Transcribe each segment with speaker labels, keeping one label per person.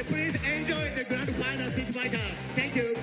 Speaker 1: please enjoy the grand final Street Fighter. Thank you.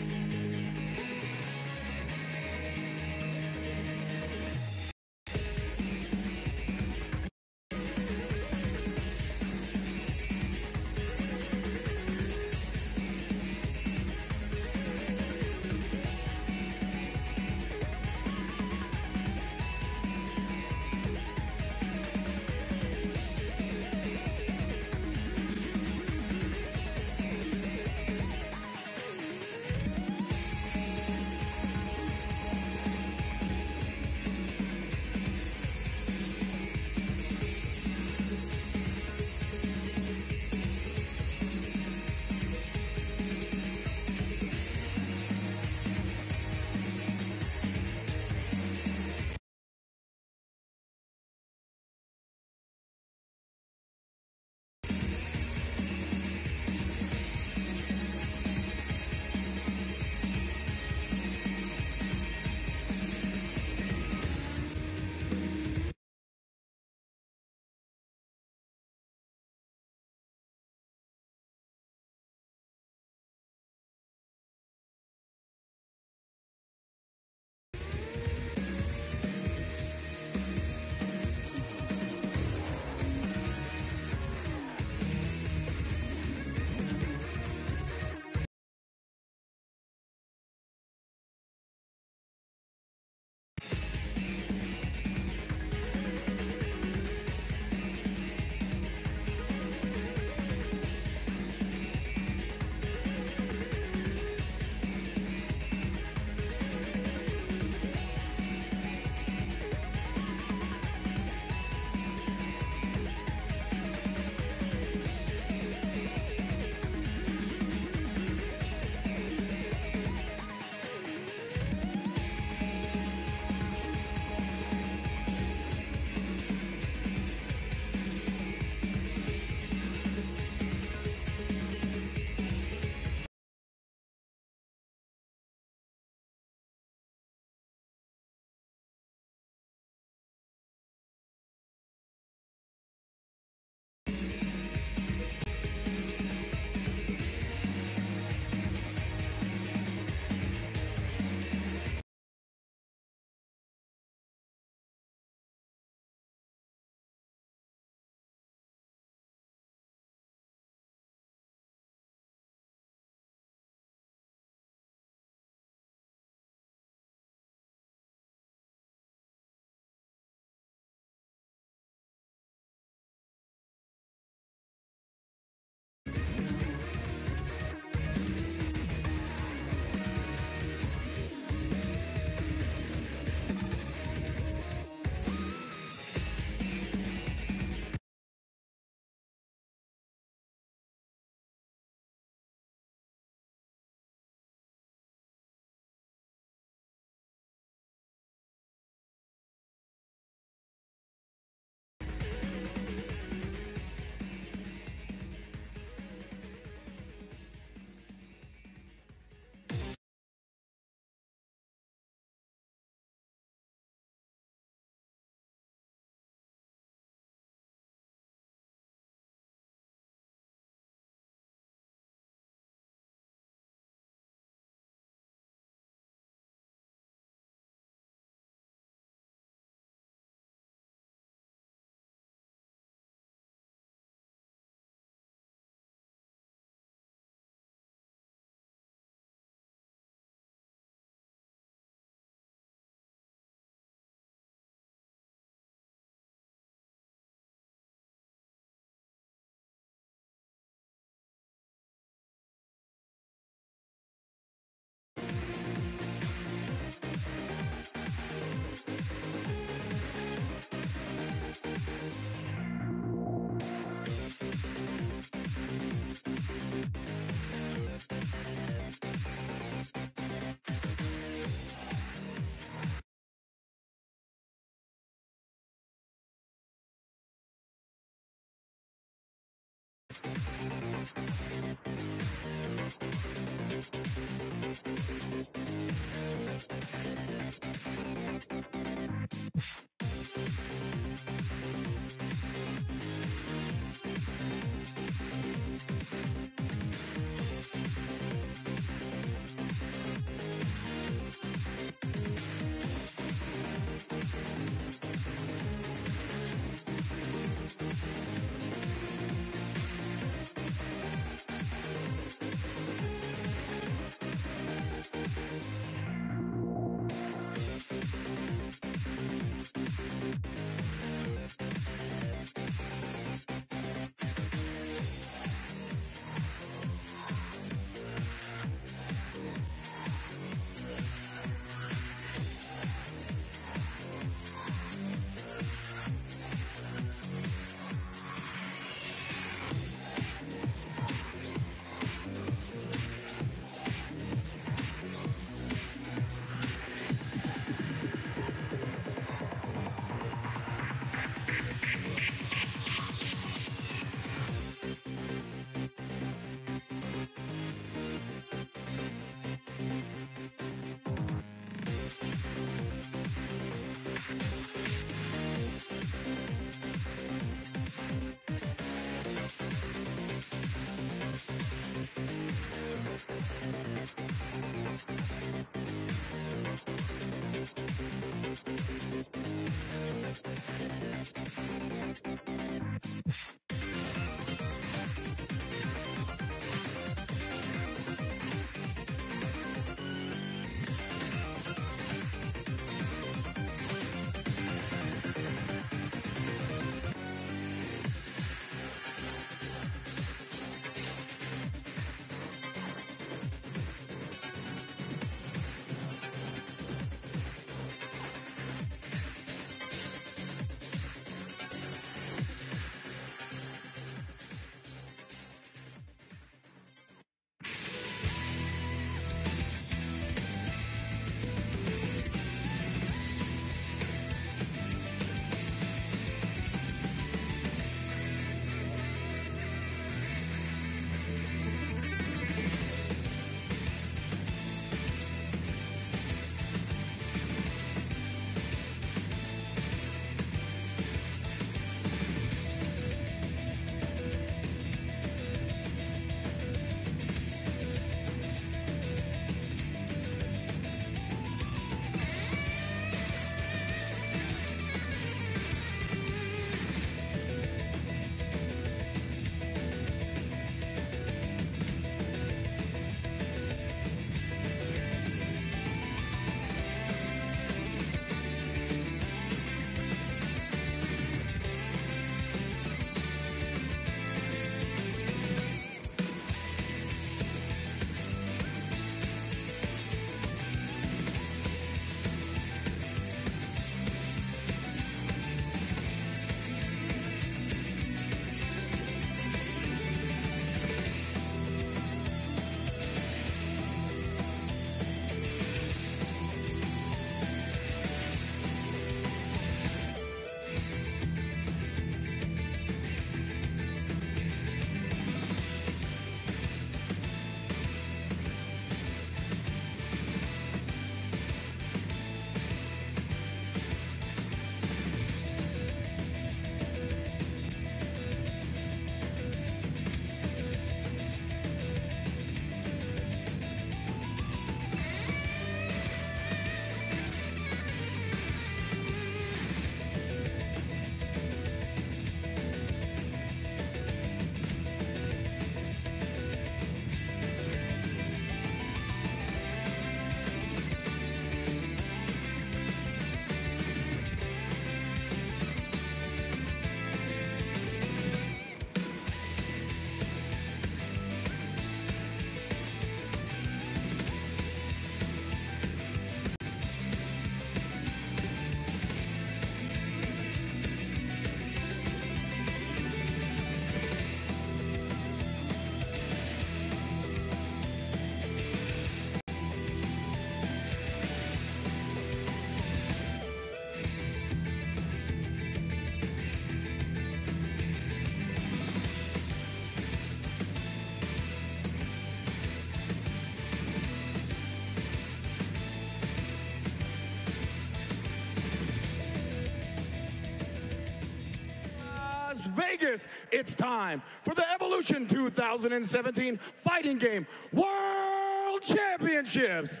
Speaker 2: Vegas. It's time for the Evolution 2017 Fighting Game World Championships.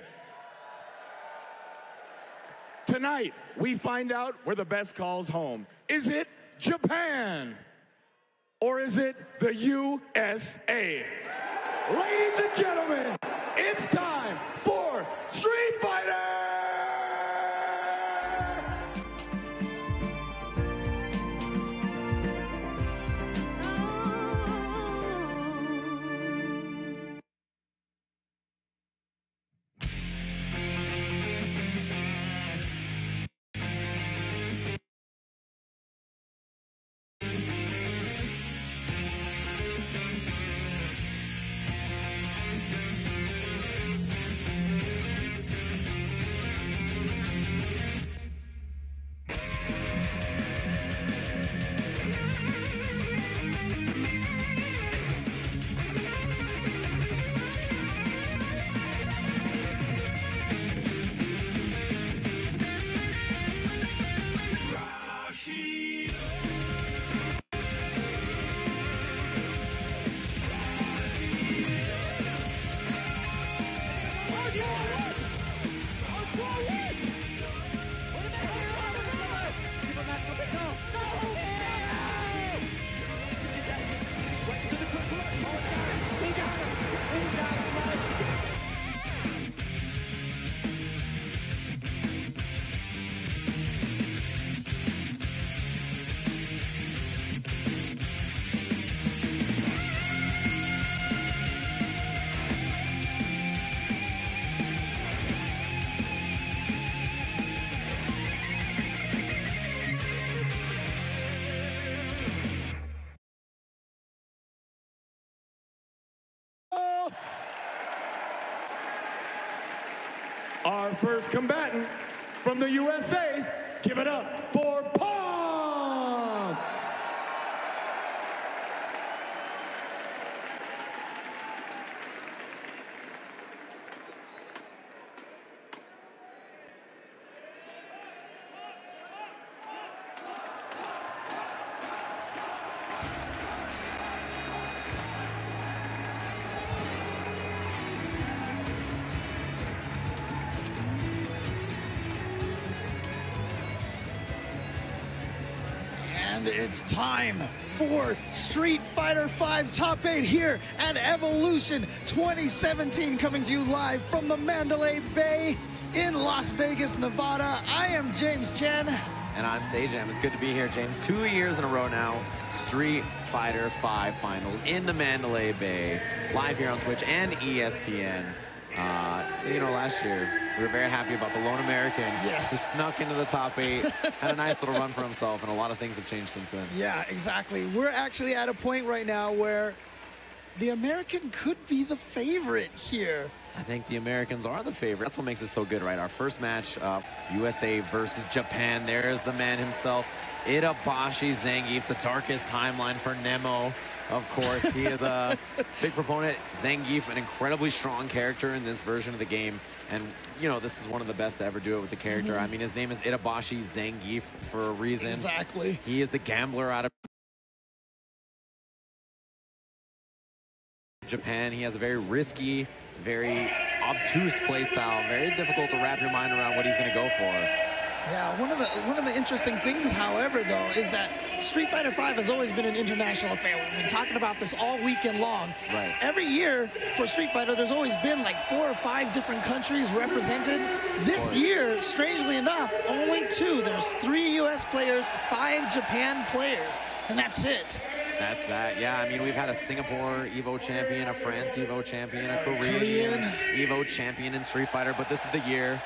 Speaker 2: Tonight, we find out where the best calls home. Is it Japan? Or is it the USA? Ladies and gentlemen, it's time for Street Fighter! Our first combatant from the USA, give it up for Punk!
Speaker 3: And it's time for Street Fighter V Top 8 here at Evolution 2017, coming to you live from the Mandalay Bay in Las Vegas, Nevada. I am James Chen.
Speaker 4: And I'm Sajam. It's good to be here, James. 2 years in a row now, Street Fighter V Finals in the Mandalay Bay, live here on Twitch and ESPN. You know, last year, we were very happy about the lone American who snuck into the top 8, had a nice little run for himself, and a lot of things have changed since then.
Speaker 3: Yeah, exactly. We're actually at a point right now where the American could be the favorite here.
Speaker 4: I think the Americans are the favorite. That's what makes it so good, right? Our first match, USA versus Japan. There's the man himself, Itabashi Zangief, the darkest timeline for Nemo. Of course, he is a big proponent. Zangief, an incredibly strong character in this version of the game. And, you know, this is one of the best to ever do it with the character. I mean, his name is Itabashi Zangief for a reason.
Speaker 3: Exactly.
Speaker 4: He is the gambler out of Japan. He has a very risky, very obtuse play style. Very difficult to wrap your mind around what he's going to go for.
Speaker 3: Yeah, one of the interesting things, however, though, is that Street Fighter V has always been an international affair. We've been talking about this all weekend long.
Speaker 4: Right.
Speaker 3: Every year for Street Fighter, there's always been like 4 or 5 different countries represented. This year, strangely enough, only 2. There's 3 U.S. players, 5 Japan players, and that's it.
Speaker 4: That's that. Yeah, I mean, we've had a Singapore EVO champion, a France EVO champion, a Korean EVO champion in Street Fighter, but this is the year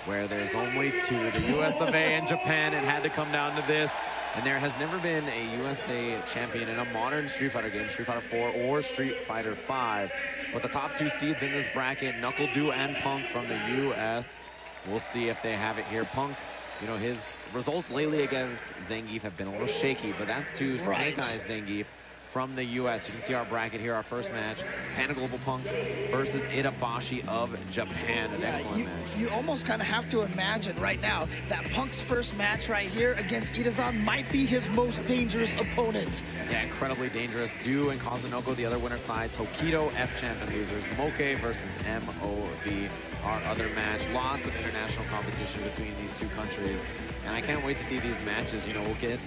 Speaker 4: where there's only 2, the US of A and Japan. It had to come down to this. And there has never been a USA champion in a modern Street Fighter game, Street Fighter 4 or Street Fighter 5. But the top 2 seeds in this bracket, NuckleDu and Punk from the US. We'll see if they have it here. Punk, you know, his results lately against Zangief have been a little shaky, but that's to Snake Eyes Zangief from the U.S. You can see our bracket here, our first match, Panda Global Punk versus Itabashi of Japan. An excellent match.
Speaker 3: You almost kind of have to imagine right now that Punk's first match right here against Itazan might be his most dangerous opponent.
Speaker 4: Yeah, incredibly dangerous. Du and Kazunoko, the other winner side. Tokido, F-Champ and losers. Moke versus MOV, our other match. Lots of international competition between these two countries. And I can't wait to see these matches. You know, we'll get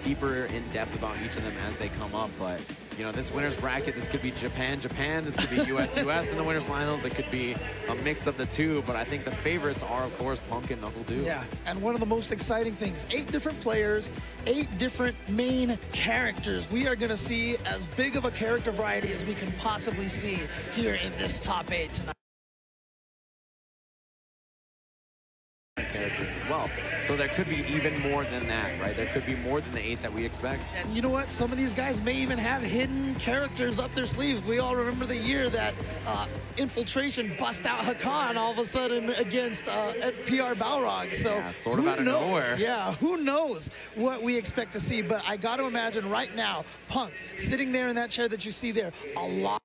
Speaker 4: deeper in depth about each of them as they come up, but you know, this winner's bracket, this could be Japan, this could be US in the winner's finals. It could be a mix of the two, but I think the favorites are, of course, Punk and Knuckle Du.
Speaker 3: Yeah, and one of the most exciting things, 8 different players, 8 different main characters. We are going to see as big of a character variety as we can possibly see here in this top 8 tonight.
Speaker 4: Characters as well. So there could be even more than that, right? There could be more than the 8 that we expect.
Speaker 3: And you know what? Some of these guys may even have hidden characters up their sleeves. We all remember the year that Infiltration bust out Hakan all of a sudden against PR Balrog. So
Speaker 4: yeah, sort of out of nowhere.
Speaker 3: Yeah, who knows what we expect to see. But I got to imagine right now, Punk sitting there in that chair that you see there, a lot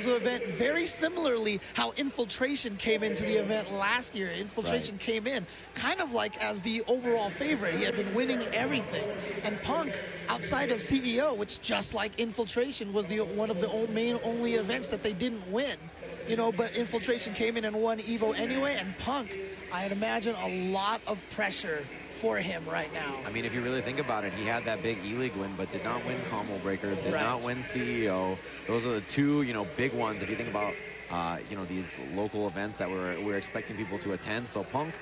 Speaker 3: event very similarly how Infiltration came into the event last year. Infiltration came in kind of like as the overall favorite. He had been winning everything, and Punk, outside of CEO, which just like Infiltration was the one of the only events that they didn't win, you know, but Infiltration came in and won Evo anyway. And Punk, I'd imagine a lot of pressure for him right now.
Speaker 4: I mean, if you really think about it, he had that big E-League win, but did not win Combo Breaker, did not win CEO. Those are the two, you know, big ones if you think about, you know, these local events that we're expecting people to attend. So Punk,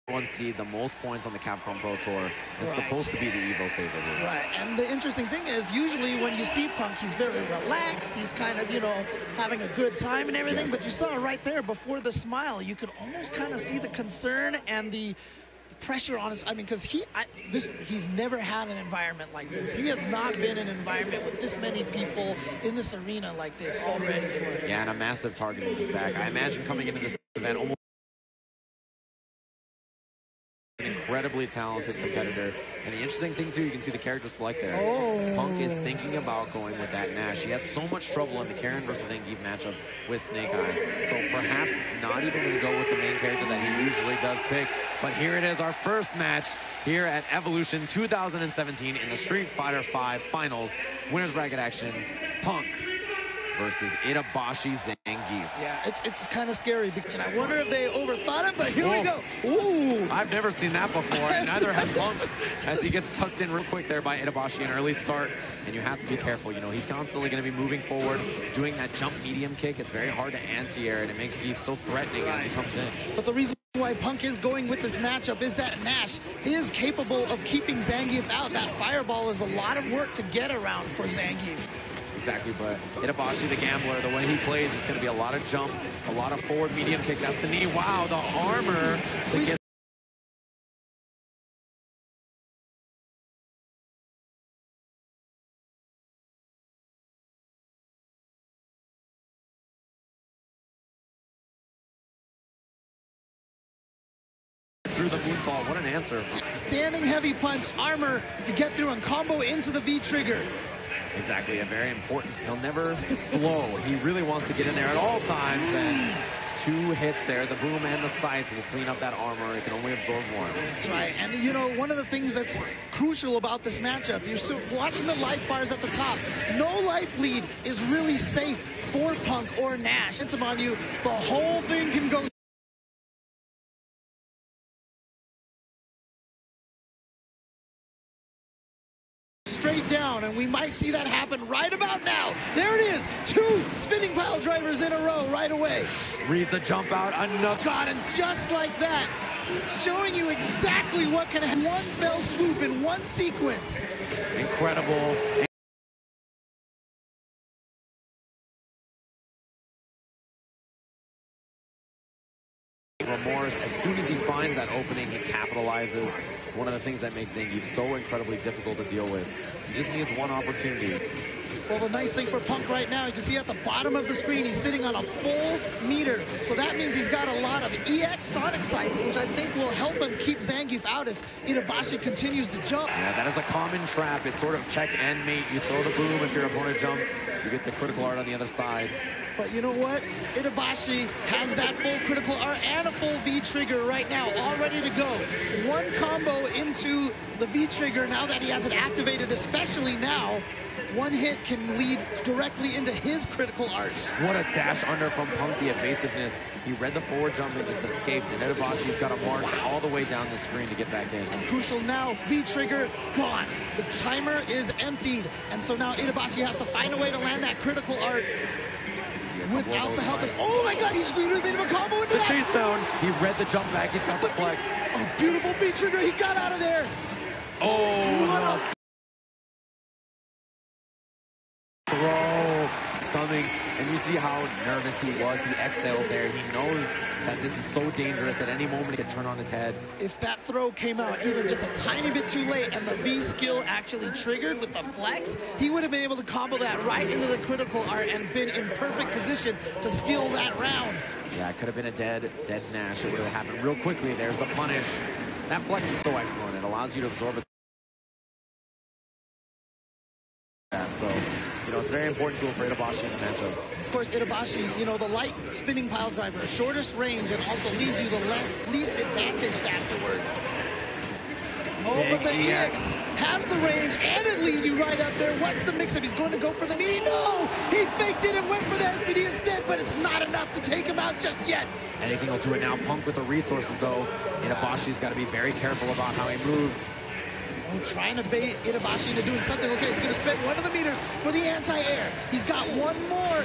Speaker 4: one seed, the most points on the Capcom Pro Tour. It's supposed to be the Evo favorite.
Speaker 3: Right, and the interesting thing is, usually when you see Punk, he's very relaxed. He's kind of, you know, having a good time and everything. But you saw right there before the smile, you could almost kind of see the concern and the pressure on his. I mean, because he's never had an environment like this. He has not been in an environment with this many people in this arena like this already for him.
Speaker 4: Yeah, and a massive target in his back. I imagine coming into this event almost an incredibly talented competitor. And the interesting thing too, you can see the character select there. Punk is thinking about going with that Nash. He had so much trouble in the Karen versus Zangief matchup with Snake Eyes. So perhaps not even going to go with the main character that he usually does pick. But here it is, our first match here at Evolution 2017 in the Street Fighter V Finals. Winners bracket action, Punk versus Itabashi Zangief.
Speaker 3: Yeah, it's kind of scary because I wonder if they overthought it, but here we go. Ooh.
Speaker 4: I've never seen that before, and neither has Punk, as he gets tucked in real quick there by Itabashi, an early start, and you have to be careful. You know, he's constantly going to be moving forward, doing that jump medium kick. It's very hard to anti-air, and it makes Geef so threatening as he comes in.
Speaker 3: But the reason why Punk is going with this matchup is that Nash is capable of keeping Zangief out. That fireball is a lot of work to get around for Zangief.
Speaker 4: Exactly, but Itabashi, the gambler, the way he plays, it's going to be a lot of jump, a lot of forward medium kick. That's the knee. Wow, the armor to get. Through the moonsault. What an answer.
Speaker 3: Standing heavy punch, armor to get through and combo into the V trigger.
Speaker 4: Exactly, a very important. He'll never slow. He really wants to get in there at all times, and 2 hits there. The boom and the scythe will clean up that armor. It can only absorb more.
Speaker 3: That's right. And you know, one of the things that's crucial about this matchup, you're still watching the life bars at the top. No life lead is really safe for Punk or Nash. It's on you. The whole thing can go straight down, and we might see that happen right about now. There it is, 2 spinning pile drivers in a row right away.
Speaker 4: Reads a jump out, another.
Speaker 3: God, and just like that, showing you exactly what can happen. One fell swoop in one sequence.
Speaker 4: Incredible. Remorse, as soon as he finds that opening, he capitalizes. It's one of the things that makes Zangief so incredibly difficult to deal with. He just needs one opportunity.
Speaker 3: Well, the nice thing for Punk right now, you can see at the bottom of the screen, he's sitting on a full meter. So that means he's got a lot of EX Sonic sights, which I think will help him keep Zangief out if Itabashi continues to jump.
Speaker 4: Yeah, that is a common trap. It's sort of check and mate. You throw the boom if your opponent jumps. You get the critical art on the other side.
Speaker 3: But you know what? Itabashi has that full critical art and a full V-trigger right now, all ready to go. One combo into the V-trigger now that he has it activated, especially now. One hit can lead directly into his critical art.
Speaker 4: What a dash under from Punk, the evasiveness. He read the forward jump and just escaped. And Itabashi's got to march all the way down the screen to get back in.
Speaker 3: And crucial now, V-trigger gone. The timer is emptied. And so now Itabashi has to find a way to land that critical art without the help. Oh my God, he's going to be a combo into that.
Speaker 4: Chase down. He read the jump back. He's got the flex.
Speaker 3: A beautiful V-trigger. He got out of there.
Speaker 4: Oh,
Speaker 3: what a
Speaker 4: throw. It's coming. And you see how nervous he was. He exhaled there. He knows that this is so dangerous at any moment it could turn on its head.
Speaker 3: If that throw came out even just a tiny bit too late and the V skill actually triggered with the flex, he would have been able to combo that right into the critical art and been in perfect position to steal that round.
Speaker 4: Yeah, it could have been a dead Nash. It would have happened real quickly. There's the punish. That flex is so excellent. It allows you to absorb it. So, you know, it's a very important tool for Itabashi in the matchup.
Speaker 3: Of course, Itabashi, you know, the light spinning pile driver, shortest range, and also leaves you the least advantaged afterwards. Oh, but the EX has the range, and it leaves you right up there. What's the mix-up? He's going to go for the meaty. No! He faked it and went for the SPD instead, but it's not enough to take him out just yet.
Speaker 4: Anything will do it now. Punk with the resources, though. Itabashi's got to be very careful about how he moves.
Speaker 3: Oh, trying to bait Itabashi into doing something. Okay, he's going to spend one of the meters for the anti-air. He's got one more.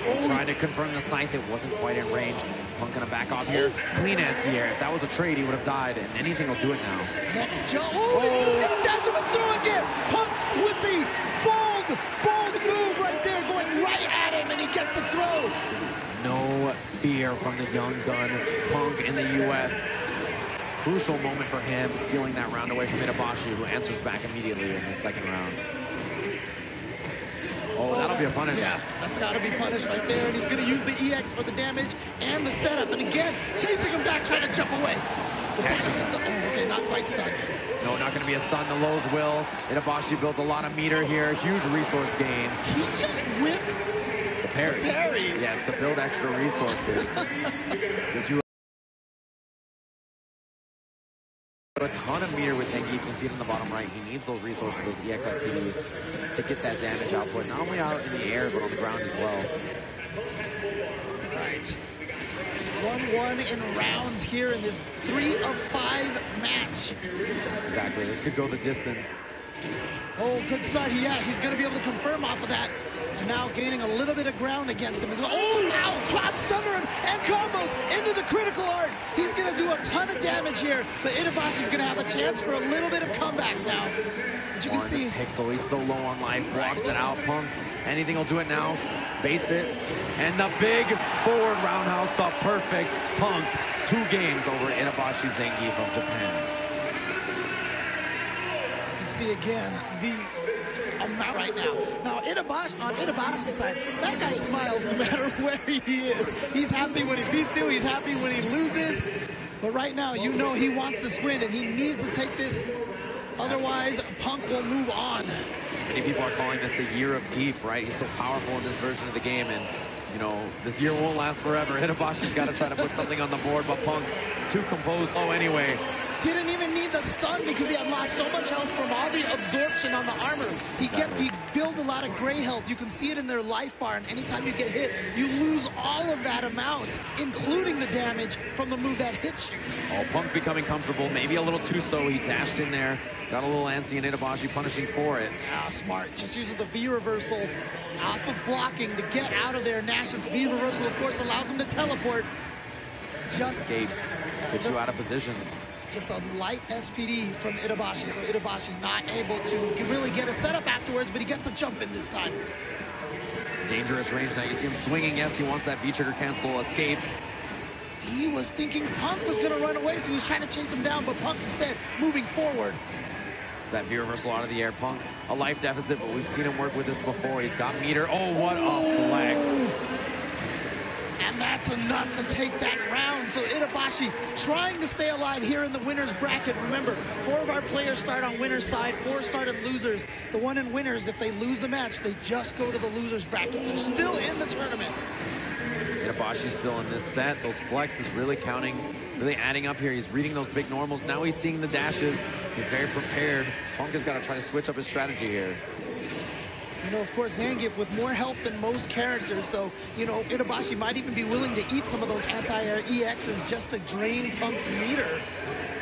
Speaker 4: Oh, trying to confirm the sight that wasn't quite in range. Punk gonna back off here. Clean anti-air. If that was a trade, he would have died, and anything will do it now.
Speaker 3: Next jump. Oh, this is gonna dash him and throw again. Punk with the bold move right there, going right at him, and he gets the throw.
Speaker 4: No fear from the young gun. Punk in the US. Crucial moment for him, stealing that round away from Itabashi, who answers back immediately in the second round. Oh, that'll be a punish.
Speaker 3: Yeah, that's got to be punished right there. And he's going to use the EX for the damage and the setup. And again, chasing him back, trying to jump away. Is that a stun? Oh, okay, not quite stunned.
Speaker 4: No, not going to be a stun. The lows will. Itabashi builds a lot of meter here. Huge resource gain.
Speaker 3: He just whipped
Speaker 4: the parry. Yes, to build extra resources. Because you a ton of meter with Zangief. You can see it in the bottom right. He needs those resources, those EX SPDs, to get that damage output, not only out in the air, but on the ground as well.
Speaker 3: Right. 1-1 in rounds here in this 3 of 5 match.
Speaker 4: Exactly. This could go the distance.
Speaker 3: Oh, good start. Yeah, he's going to be able to confirm off of that. Now gaining a little bit of ground against him as well. Oh, wow, cross summer and combos into the critical art. He's going to do a ton of damage here, but Itabashi's going to have a chance for a little bit of comeback now. As you can see,
Speaker 4: Pixel, he's so low on life, blocks it out. Punk, anything will do it now, baits it, and the big forward roundhouse, the perfect Punk. 2 games over Itabashi Zangief of Japan.
Speaker 3: You can see again the amount right now. Now, on Itabashi's side, that guy smiles no matter where he is. He's happy when he beats you. He's happy when he loses. But right now, you know he wants this win, and he needs to take this. Otherwise, Punk will move on.
Speaker 4: Many people are calling this the year of Gief, right? He's so powerful in this version of the game, and, you know, this year won't last forever. Itabashi's got to try to put something on the board, but Punk, too composed. Oh, anyway.
Speaker 3: Didn't even need the stun because he had lost so much health from all the absorption on the armor. He builds a lot of gray health. You can see it in their life bar, and anytime you get hit, you lose all of that amount, including the damage from the move that hits you.
Speaker 4: Oh, Punk becoming comfortable, maybe a little too slow. He dashed in there, got a little antsy, and Itabashi punishing for it.
Speaker 3: Ah, smart. Just uses the V reversal off of blocking to get out of there. Nash's V reversal, of course, allows him to teleport.
Speaker 4: Just escapes, gets you out of positions.
Speaker 3: Just a light SPD from Itabashi, so Itabashi not able to really get a setup afterwards, but he gets the jump in this time.
Speaker 4: Dangerous range now. You see him swinging. Yes, he wants that V-trigger cancel. Escapes.
Speaker 3: He was thinking Punk was going to run away, so he was trying to chase him down, but Punk instead moving forward.
Speaker 4: That V reversal out of the air. Punk, a life deficit, but we've seen him work with this before. He's got meter. Oh, what a flex.
Speaker 3: And that's enough to take that round. So Itabashi trying to stay alive here in the winner's bracket. Remember, 4 of our players start on winner's side, 4 start in losers. The one in winners, if they lose the match, they just go to the loser's bracket. They're still in the tournament.
Speaker 4: Itabashi's still in this set. Those flexes really counting, really adding up here. He's reading those big normals. Now he's seeing the dashes. He's very prepared. Punk has got to try to switch up his strategy here.
Speaker 3: You know, of course, Zangief with more health than most characters, so, you know, Itabashi might even be willing to eat some of those anti-air EXs just to drain Punk's meter.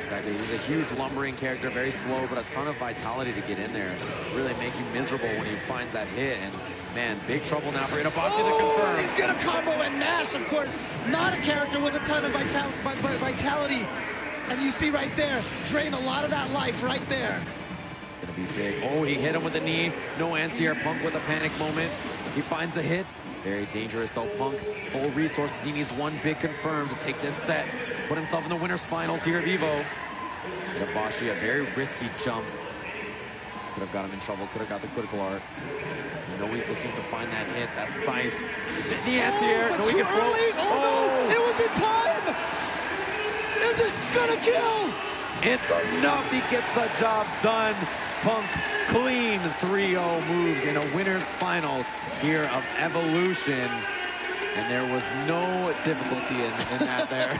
Speaker 4: Exactly. He's a huge lumbering character, very slow, but a ton of vitality to get in there. Really make you miserable when he finds that hit. And, man, big trouble now for Itabashi to confirm.
Speaker 3: He's going to combo, and Nash, of course, not a character with a ton of vitality. And you see right there, drain a lot of that life right there.
Speaker 4: Gonna be big. Oh, he hit him with a knee. No answer here. Punk with a panic moment. He finds the hit. Very dangerous though. Punk, full resources. He needs one big confirm to take this set. Put himself in the winner's finals here at EVO. Itabashi, a very risky jump. Could have got him in trouble. Could have got the critical art. You know he's looking to find that hit. That scythe. The answer here.
Speaker 3: No, he can float. Oh, no. It was in time. Is it gonna kill?
Speaker 4: It's enough. He gets the job done. Punk clean 3-0 moves in a winner's finals here of Evolution. And there was no difficulty in that there.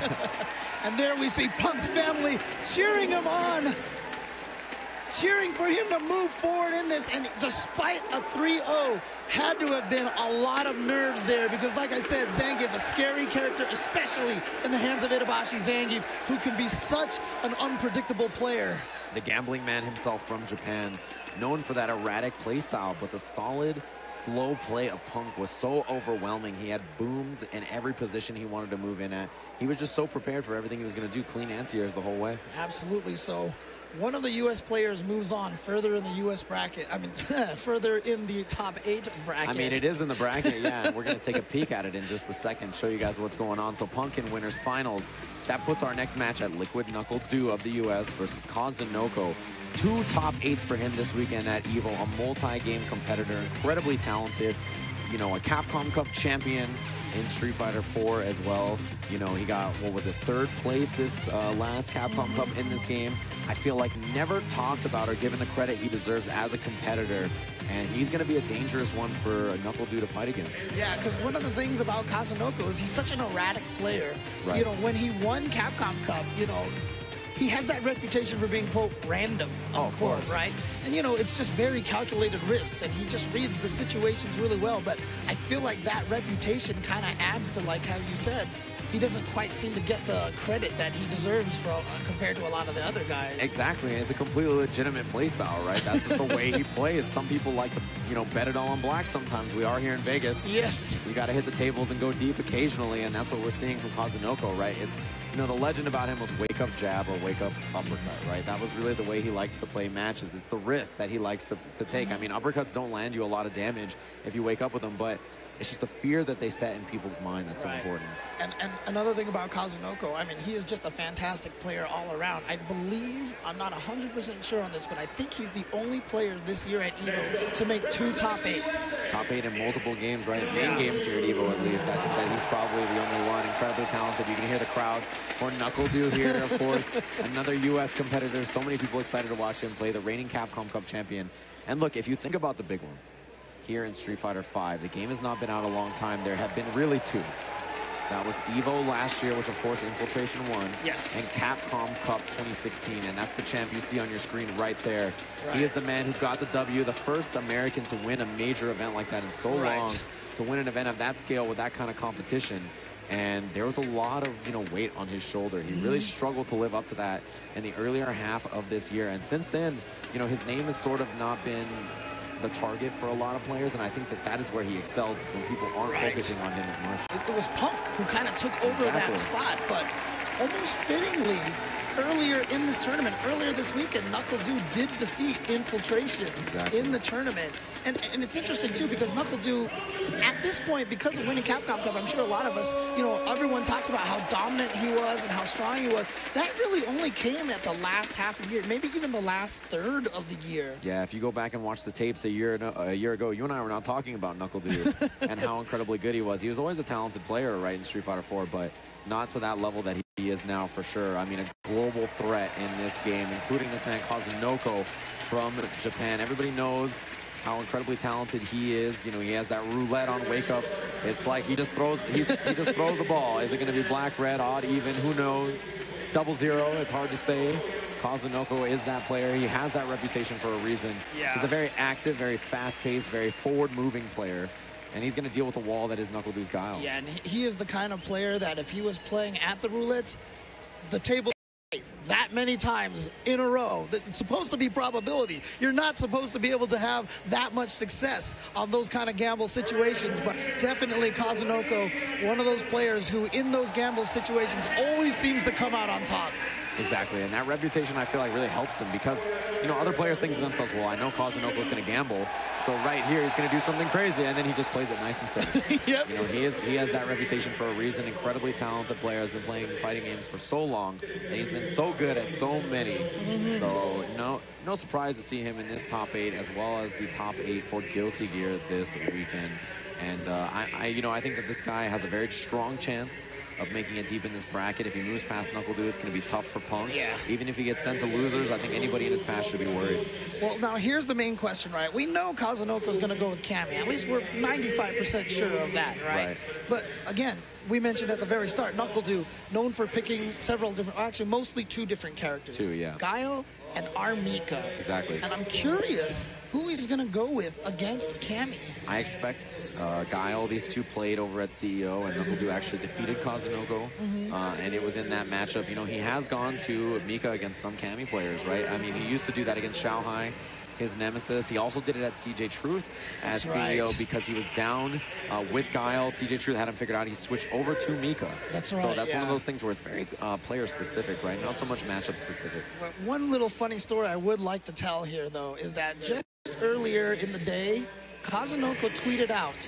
Speaker 3: And there we see Punk's family cheering him on. Cheering for him to move forward in this. And despite a 3-0, had to have been a lot of nerves there because, like I said, Zangief, a scary character, especially in the hands of Itabashi Zangief, who can be such an unpredictable player.
Speaker 4: The gambling man himself from Japan, known for that erratic play style, but the solid, slow play of Punk was so overwhelming. He had booms in every position he wanted to move in at. He was just so prepared for everything he was going to do, clean anti-airs the whole way.
Speaker 3: Absolutely. So one of the U.S. players moves on further in the U.S. bracket. I mean, further in the top 8 bracket.
Speaker 4: I mean, it is in the bracket, yeah. We're going to take a peek at it in just a second, show you guys what's going on. So Punk in winners finals. That puts our next match at Liquid Knuckle Dew of the U.S. versus Kazunoko. 2 top 8s for him this weekend at EVO. A multi-game competitor, incredibly talented. You know, a Capcom Cup champion in Street Fighter 4 as well. You know, he got, what was it, 3rd place this last Capcom Cup in this game. I feel like never talked about or given the credit he deserves as a competitor. And he's going to be a dangerous one for Knuckle Dew to fight against.
Speaker 3: Yeah, because one of the things about Kazunoko is he's such an erratic player. Right. You know, when he won Capcom Cup, you know, he has that reputation for being, quote, random, unquote, right? And, you know, it's just very calculated risks, and he just reads the situations really well. But I feel like that reputation kind of adds to, like how you said, he doesn't quite seem to get the credit that he deserves for compared to a lot of the other guys.
Speaker 4: Exactly. It's a completely legitimate play style, right? That's just the way he plays. Some people like to, you know, bet it all on black sometimes. We are here in Vegas.
Speaker 3: Yes.
Speaker 4: You got to hit the tables and go deep occasionally, and that's what we're seeing from Kazunoko, right? It's, you know, the legend about him was wake up jab or wake up uppercut, right? That was really the way he likes to play matches. It's the risk that he likes to take. I mean, uppercuts don't land you a lot of damage if you wake up with them, but it's just the fear that they set in people's mind that's so important.
Speaker 3: And another thing about Kazunoko, I mean, he is just a fantastic player all around. I believe, I'm not 100% sure on this, but I think he's the only player this year at EVO to make 2 top 8s.
Speaker 4: Top 8 in multiple games, right? Main games here at EVO, at least. I think that he's probably the only one. Incredibly talented. You can hear the crowd for Knuckle Dew here, of course. Another U.S. competitor. So many people excited to watch him play, the reigning Capcom Cup champion. And look, if you think about the big ones here in Street Fighter V, the game has not been out a long time. There have been really 2. That was EVO last year, which of course Infiltration won.
Speaker 3: Yes.
Speaker 4: And Capcom Cup 2016, and that's the champ you see on your screen right there. Right. He is the man who got the W, the first American to win a major event like that in so long, to win an event of that scale with that kind of competition. And there was a lot of, you know, weight on his shoulder. He really struggled to live up to that in the earlier half of this year. And since then, you know, his name has sort of not been the target for a lot of players, and I think that that is where he excels, is when people aren't focusing on him as much.
Speaker 3: It was Punk who kind of took over that spot, but almost fittingly, earlier in this tournament, earlier this weekend, NuckleDu did defeat Infiltration in the tournament. And it's interesting, too, because NuckleDu, at this point, because of winning Capcom Cup, I'm sure a lot of us, you know, everyone talks about how dominant he was and how strong he was. That really only came at the last half of the year, maybe even the last third of the year.
Speaker 4: Yeah, if you go back and watch the tapes a year ago, you and I were not talking about NuckleDu and how incredibly good he was. He was always a talented player, right, in Street Fighter 4, but not to that level that he is now, for sure. I mean, a global threat in this game, including this man Kazunoko from Japan. Everybody knows how incredibly talented he is. You know, he has that roulette on Wake Up. It's like he just throws the ball. Is it going to be black, red, odd, even? Who knows? 0-0, it's hard to say. Kazunoko is that player. He has that reputation for a reason.
Speaker 3: Yeah.
Speaker 4: He's a very active, very fast-paced, very forward-moving player. And he's going to deal with the wall that is NuckleDu's Guile.
Speaker 3: Yeah, and he is the kind of player that if he was playing at the roulettes, the table that many times in a row. It's supposed to be probability. You're not supposed to be able to have that much success on those kind of gamble situations, but definitely Kazunoko, one of those players who in those gamble situations always seems to come out on top.
Speaker 4: Exactly, and that reputation I feel like really helps him because, you know, other players think to themselves, well, I know Kazunoko's going to gamble, so right here he's going to do something crazy, and then he just plays it nice and safe.
Speaker 3: Yep.
Speaker 4: You know, he has that reputation for a reason. Incredibly talented player, has been playing fighting games for so long, and he's been so good at so many. So no surprise to see him in this top 8 as well as the top 8 for Guilty Gear this weekend. And I think that this guy has a very strong chance of making it deep in this bracket. If he moves past NuckleDu, it's going to be tough for Punk.
Speaker 3: Yeah.
Speaker 4: Even if he gets sent to losers, I think anybody in his path should be worried.
Speaker 3: Well, now here's the main question, right? We know Kazunoko's going to go with Cammy. At least we're 95% sure of that, right? But again, we mentioned at the very start, NuckleDu, known for picking several different, actually mostly 2 different characters.
Speaker 4: 2, yeah.
Speaker 3: Guile and Armika.
Speaker 4: Exactly.
Speaker 3: And I'm curious who he's going to go with against Cammy.
Speaker 4: I expect Guile, these 2 played over at CEO, and NuckleDu actually defeated Kazunoko. And it was in that matchup. You know, he has gone to Mika against some Cammy players, right? I mean, he used to do that against Xiaohai, his nemesis. He also did it at CJ Truth at CEO because he was down with Guile. CJ Truth had him figured out. He switched over to Mika.
Speaker 3: That's right.
Speaker 4: So that's one of those things where it's very player specific, right? Not so much matchup specific.
Speaker 3: One little funny story I would like to tell here, though, is that just earlier in the day, Kazunoko tweeted out,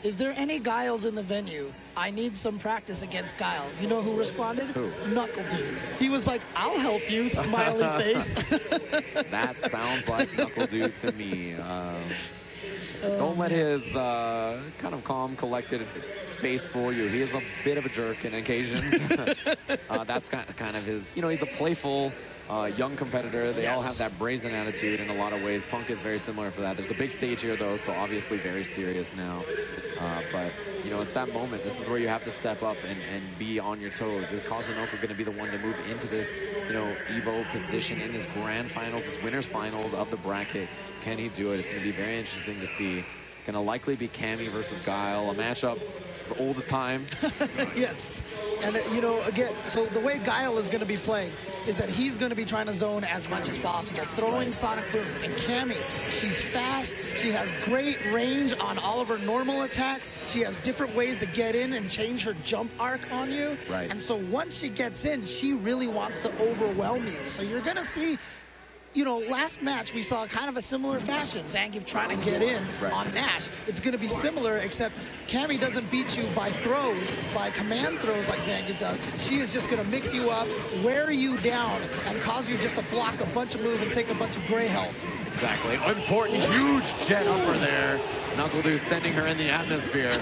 Speaker 3: "Is there any Guiles in the venue? I need some practice against Guile." You know who responded?
Speaker 4: Who?
Speaker 3: NuckleDu. He was like, "I'll help you," smiley face.
Speaker 4: That sounds like NuckleDu to me. Don't let his kind of calm, collected face fool you. He is a bit of a jerk in occasions. That's kind of his, you know, he's a playful young competitor. They all have that brazen attitude in a lot of ways. Punk is very similar for that. There's a big stage here, though, so obviously very serious now. But, you know, it's that moment. This is where you have to step up and be on your toes. Is Kazunoko going to be the one to move into this, you know, EVO position in this grand finals, this winner's finals of the bracket? Can he do it? It's going to be very interesting to see. Going to likely be Cammy versus Guile, a matchup as old as time.
Speaker 3: Yes. And, you know, again, so the way Guile is going to be playing is that he's going to be trying to zone as much as possible, throwing sonic booms. And Cammy, she's fast. She has great range on all of her normal attacks. She has different ways to get in and change her jump arc on you.
Speaker 4: Right.
Speaker 3: And so once she gets in, she really wants to overwhelm you. So you're going to see, you know, last match we saw kind of a similar fashion. Zangief trying to get in on Nash. It's going to be similar, except Cammy doesn't beat you by throws, by command throws like Zangief does. She is just going to mix you up, wear you down, and cause you just to block a bunch of moves and take a bunch of gray health.
Speaker 4: Exactly. Important, huge jet upper there. NuckleDu sending her in the atmosphere.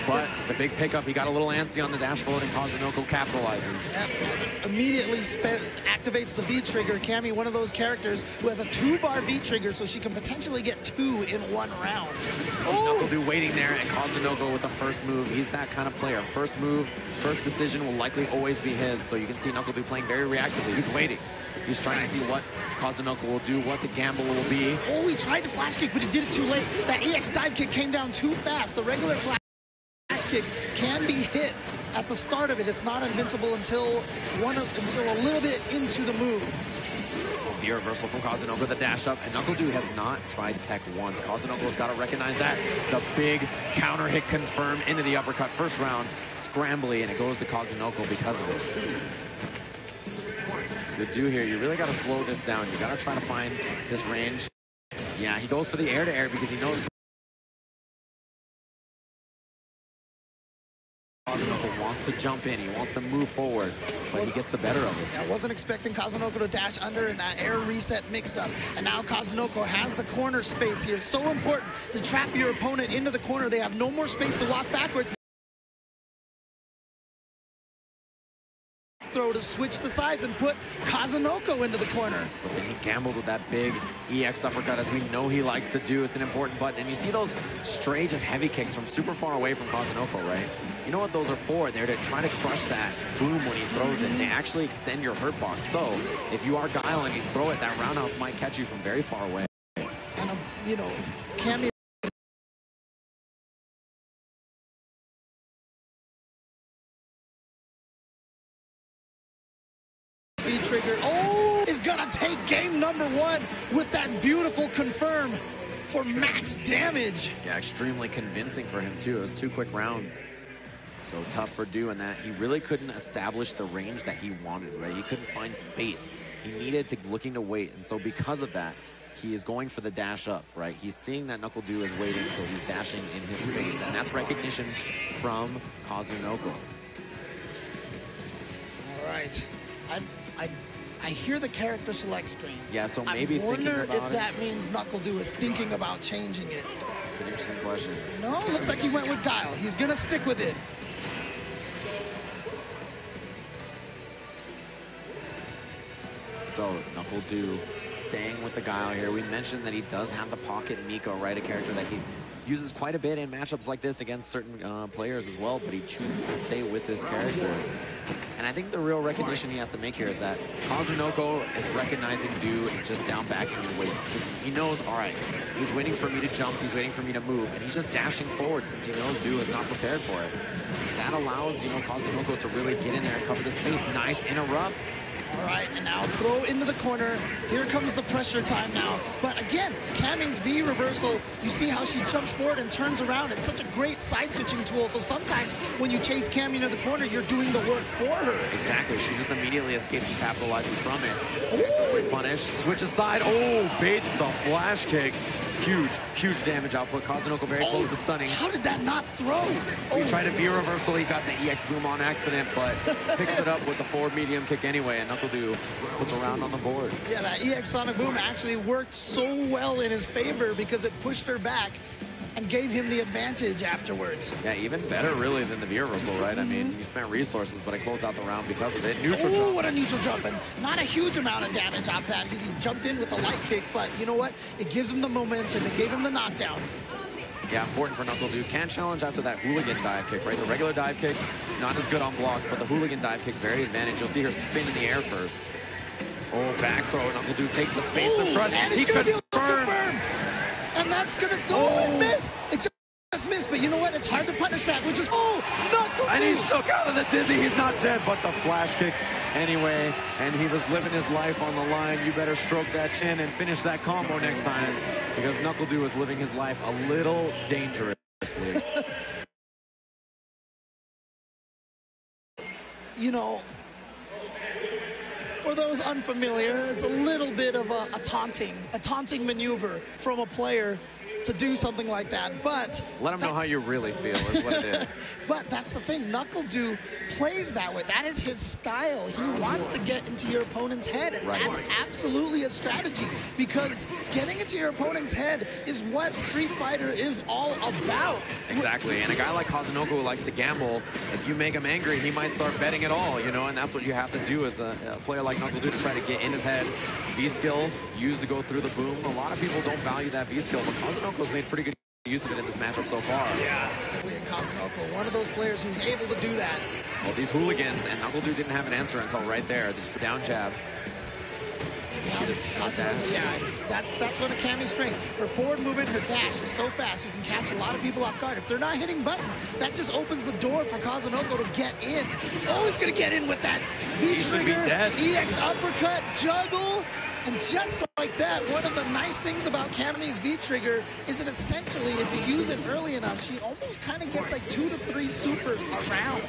Speaker 4: But the big pickup, he got a little antsy on the dash forward, and Kazunoko capitalizes.
Speaker 3: Immediately activates the V trigger. Cammy, one of those characters who has a 2-bar V trigger, so she can potentially get 2 in one round.
Speaker 4: See NuckleDu waiting there, and Kazunoko with the first move. He's that kind of player. First move, first decision will likely always be his. So you can see NuckleDu playing very reactively. He's waiting. He's trying to see what Kazunoko will do, what the gamble will be.
Speaker 3: Oh, he tried to flash kick, but he did it too late. That EX dive kick came down too fast. The regular flash kick can be hit at the start of it. It's not invincible until a little bit into the move.
Speaker 4: The reversal from Kazunoko, the dash up, and NuckleDu has not tried tech once. Kazunoko's got to recognize that. The big counter hit confirmed into the uppercut. First round, scrambly, and it goes to Kazunoko because of it. to do here, you really got to slow this down. You got to try to find this range. Yeah, he goes for the air-to-air because he knows Kazunoko wants to jump in. He wants to move forward, but he gets the better of it.
Speaker 3: I wasn't expecting Kazunoko to dash under in that air reset mix-up. And now Kazunoko has the corner space here. It's so important to trap your opponent into the corner. They have no more space to walk backwards. Throw to switch the sides and put Kazunoko into the corner.
Speaker 4: But then he gambled with that big EX uppercut, as we know he likes to do. It's an important button. And you see those stray, just heavy kicks from super far away from Kazunoko, right? You know what those are for? They're to try to crush that boom when he throws it. They actually extend your hurt box. So if you are Guile and you throw it, that roundhouse might catch you from very far away.
Speaker 3: And, you know, Cammy trigger. Oh, is gonna take game number 1 with that beautiful confirm for max damage.
Speaker 4: Yeah, extremely convincing for him too. It was 2 quick rounds. So tough for doing that. He really couldn't establish the range that he wanted, right? He couldn't find space. He needed to looking to wait. And so because of that, he is going for the dash up, right? He's seeing that NuckleDu is waiting, so he's dashing in his face. And that's recognition from Kazunoko.
Speaker 3: All right. I hear the character select screen.
Speaker 4: Yeah, so maybe thinking about it.
Speaker 3: I wonder if that means NuckleDu is thinking about changing it.
Speaker 4: It's an interesting question.
Speaker 3: No, looks like he went with Guile. He's gonna stick with it.
Speaker 4: So NuckleDu staying with the Guile here. We mentioned that he does have the Pocket Miko, right? A character that he uses quite a bit in matchups like this against certain players as well, but he chooses to stay with this character. And I think the real recognition he has to make here is that Kazunoko is recognizing Du is just down backing and waiting. He knows, all right, he's waiting for me to jump, he's waiting for me to move, and he's just dashing forward since he knows Du is not prepared for it. That allows, you know, Kazunoko to really get in there and cover the space. Nice interrupt.
Speaker 3: All right, and now throw into the corner. Here comes the pressure time now. But again, Cammy's V reversal, you see how she jumps forward and turns around. It's such a great side switching tool. So sometimes when you chase Cammy into the corner, you're doing the work for her.
Speaker 4: Exactly. She just immediately escapes and capitalizes from it. Quick punish. Switch aside. Oh, baits the flash kick. Huge, huge damage output. Kazunoko very close to stunning.
Speaker 3: How did that not throw?
Speaker 4: He tried a V reversal. He got the EX boom on accident, but picks it up with the forward medium kick anyway, and NuckleDu puts a round on the board.
Speaker 3: Yeah, that EX Sonic Boom actually worked so well in his favor because it pushed her back and gave him the advantage afterwards.
Speaker 4: Yeah, even better really than the V reversal, right? I mean, he spent resources, but it closed out the round because of it. Neutral jump.
Speaker 3: What a neutral jump, and not a huge amount of damage off that because he jumped in with a light kick, but you know what? It gives him the momentum. It gave him the knockdown.
Speaker 4: Yeah, important for NuckleDu. Can't challenge after that hooligan dive kick, right? The regular dive kicks, not as good on block, but the hooligan dive kick's very advantage. You'll see her spin in the air first. Oh, back throw. NuckleDu takes the space in front.
Speaker 3: And he confirms. And that's gonna go and miss. It just missed, but you know what? It's hard to punish that, which is NuckleDu.
Speaker 4: And he shook out of the dizzy. He's not dead, but the flash kick anyway. And he was living his life on the line. You better stroke that chin and finish that combo next time, because NuckleDu is living his life a little dangerously.
Speaker 3: You know, for those unfamiliar, it's a little bit of a taunting maneuver from a player to do something like that, but
Speaker 4: let him know how you really feel is what it is.
Speaker 3: But that's the thing, NuckleDu plays that way. That is his style. He wants to get into your opponent's head, and that's absolutely a strategy, because getting into your opponent's head is what Street Fighter is all about.
Speaker 4: Exactly, and a guy like Kazunoko who likes to gamble, if you make him angry, he might start betting it all, you know, and that's what you have to do as a player like NuckleDu, to try to get in his head. V-skill used to go through the boom. A lot of people don't value that V-skill, but Kazunoko's made pretty good use of it in this matchup so far.
Speaker 3: Yeah, Kazunoko, one of those players who's able to do that.
Speaker 4: Well, these hooligans, and NuckleDu didn't have an answer until right there. Just the down jab.
Speaker 3: Yeah, that's one of Cammy's strength. Her forward movement, her dash is so fast, you can catch a lot of people off guard. If they're not hitting buttons, that just opens the door for Kazunoko to get in. Oh, he's gonna get in with that.
Speaker 4: He should be dead.
Speaker 3: EX uppercut, juggle, And just like that, one of the nice things about Cammy's V-Trigger is that essentially, if you use it early enough, she almost kind of gets like 2 to 3 supers around.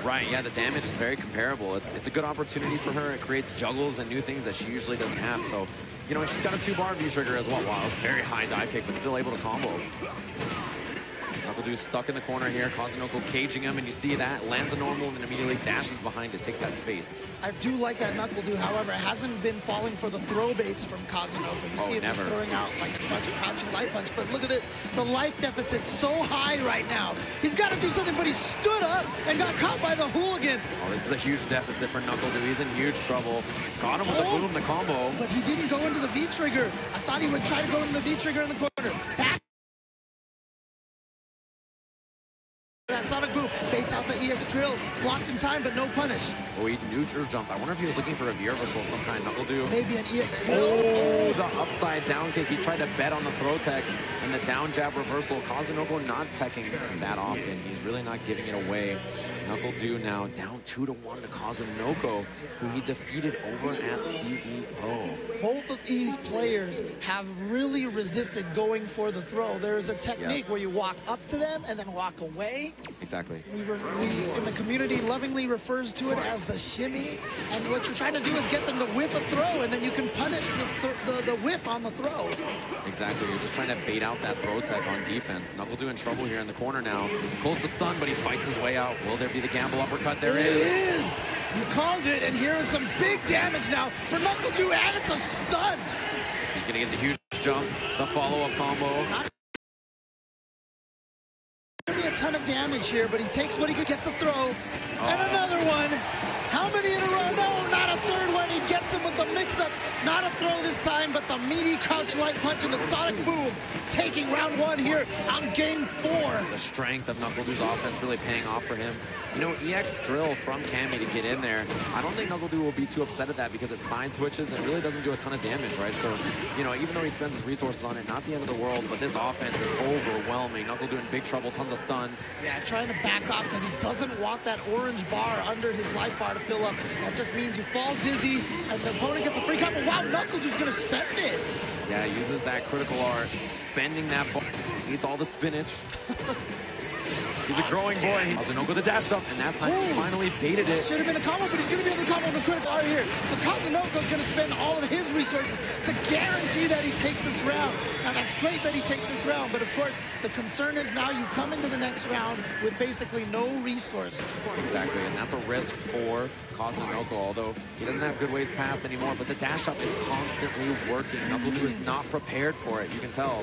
Speaker 4: Right, yeah, the damage is very comparable. It's a good opportunity for her. It creates juggles and new things that she usually doesn't have. So, you know, she's got a 2-bar V-Trigger as well. Wow, it's very high dive kick, but still able to combo. NuckleDu stuck in the corner here. Kazunoko caging him, and you see that. Lands a normal and then immediately dashes behind it, takes that space.
Speaker 3: I do like that NuckleDu, however, hasn't been falling for the throw baits from Kazunoko. You see him just throwing out like a bunch of crouching light punch, but look at this. The life deficit's so high right now. He's got to do something, but he stood up and got caught by the hooligan.
Speaker 4: Oh, this is a huge deficit for NuckleDu. He's in huge trouble. Got him with the boom, the combo.
Speaker 3: But he didn't go into the V-Trigger. I thought he would try to go into the V-Trigger in the corner. Back that Sonic Boom, baits out the EX drill, blocked in time, but no punish.
Speaker 4: Oh, he neutral jumped. I wonder if he was looking for a V reversal of some kind. NuckleDu.
Speaker 3: Maybe an EX drill.
Speaker 4: Oh, the upside down kick. He tried to bet on the throw tech and the down jab reversal. Kazunoko not teching that often. He's really not giving it away. NuckleDu now down 2-1 to Kazunoko, who he defeated over at CEO.
Speaker 3: Both of these players have really resisted going for the throw. There is a technique where you walk up to them and then walk away.
Speaker 4: Exactly.
Speaker 3: We in the community lovingly refers to it as the shimmy, and what you're trying to do is get them to whiff a throw, and then you can punish the whiff on the throw.
Speaker 4: Exactly. You're just trying to bait out that throw tech on defense. NuckleDu in trouble here in the corner now. Close to stun, but he fights his way out. Will there be the gamble uppercut? There
Speaker 3: it
Speaker 4: is.
Speaker 3: You called it, and here is some big damage now for NuckleDu, and it's a stun.
Speaker 4: He's going to get the huge jump, the follow-up combo.
Speaker 3: A ton of damage here, but he takes what he could, gets a throw, and another one. How many in a row? No, not a third one. He gets him with the mix-up. Not a throw this time, but the meaty crouch light punch and the Sonic Boom, taking round 1 here on game 4.
Speaker 4: The strength of NuckleDu's offense really paying off for him. You know, EX drill from Cammy to get in there. I don't think NuckleDu will be too upset at that because it side switches and it really doesn't do a ton of damage, right? So, you know, even though he spends his resources on it, not the end of the world, but this offense is overwhelming. NuckleDu in big trouble, tons of stun.
Speaker 3: Yeah, trying to back off because he doesn't want that orange bar under his life bar to fill up. That just means you fall dizzy and the opponent gets a free combo. Wow, NuckleDu's gonna spend it.
Speaker 4: Yeah, he uses that critical art, spending that bar. Eats all the spinach. He's a growing boy. Kazunoko the dash up, and that time he finally baited it.
Speaker 3: Should have been a combo, but he's going to be able to combo the critical art here. So Kazunoko's going to spend all of his resources to guarantee that he takes this round. Now, that's great that he takes this round, but of course, the concern is now you come into the next round with basically no resources.
Speaker 4: Exactly, and that's a risk for Kazunoko, although he doesn't have good ways past anymore, but the dash up is constantly working. NuckleDu is not prepared for it, you can tell.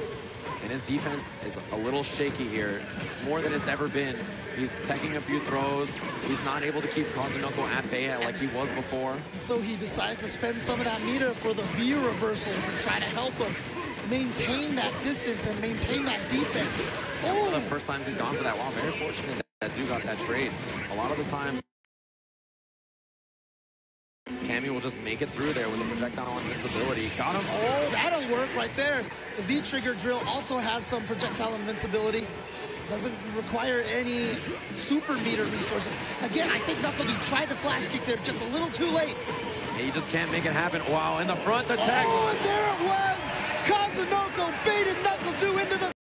Speaker 4: And his defense is a little shaky here, more than it's ever been. He's taking a few throws. He's not able to keep Kazunoko at bay like he was before.
Speaker 3: So he decides to spend some of that meter for the V reversal to try to help him maintain that distance and maintain that defense.
Speaker 4: Yeah, one of the first times he's gone for that. Wow, very fortunate that dude got that trade. A lot of the times, Cammy will just make it through there with a projectile invincibility. Got him.
Speaker 3: Oh, that'll work right there. The V-Trigger drill also has some projectile invincibility. Doesn't require any super meter resources. Again, I think NuckleDu tried to flash kick there just a little too late.
Speaker 4: Yeah, you just can't make it happen. Wow, in the front, the tech.
Speaker 3: Oh, and there it was. Kazunoko, big